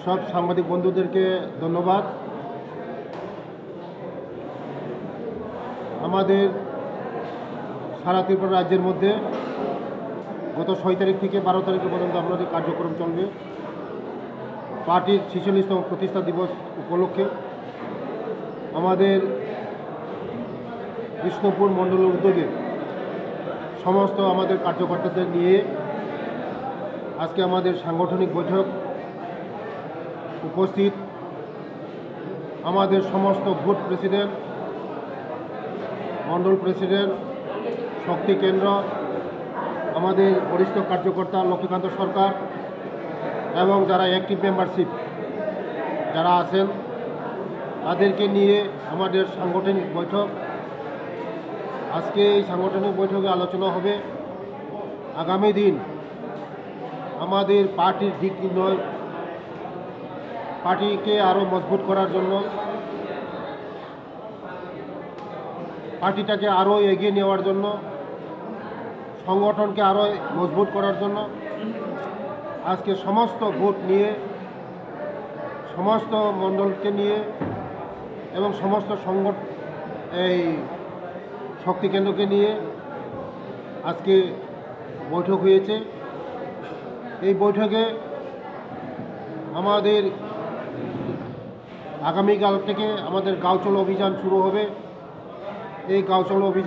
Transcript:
सब সাংবাদিক বন্ধুদেরকে ধন্যবাদ। আমাদের সারা ত্রিপুরা রাজ্যের মধ্যে গত 6 তারিখ থেকে 12 তারিখ পর্যন্ত আমাদের কার্যক্রম চলবে। পার্টির 46তম প্রতিষ্ঠা দিবস উপলক্ষে আমাদের বিষ্ণুপুর মণ্ডলের উদ্যোগে সমস্ত আমাদের কার্যকর্তাদের নিয়ে আজকে আমাদের সাংগঠনিক বৈঠক উপস্থিত আমাদের সমস্ত বুথ প্রেসিডেন্ট, মণ্ডল প্রেসিডেন্ট, শক্তি কেন্দ্র, আমাদের বরিষ্ঠ কার্যকর্তা লক্ষ্মীকান্ত সরকার এবং যারা অ্যাক্টিভ মেম্বারশিপ যারা আছেন তাদেরকে নিয়ে আমাদের সাংগঠনিক বৈঠক। আজকে এই সাংগঠনিক বৈঠকে আলোচনা হবে আগামী দিন আমাদের পার্টির দিক নির্ণয়, পার্টিকে আরও মজবুত করার জন্য, পার্টিটাকে আরও এগিয়ে নেওয়ার জন্য, সংগঠনকে আরও মজবুত করার জন্য আজকে সমস্ত ভোট নিয়ে, সমস্ত মণ্ডলকে নিয়ে এবং সমস্ত এই শক্তি কেন্দ্রকে নিয়ে আজকে বৈঠক হয়েছে। এই বৈঠকে আমাদের আগামীকাল থেকে আমাদের গাঁও চলো অভিযান শুরু হবে। এই গাঁও চলো অভিযান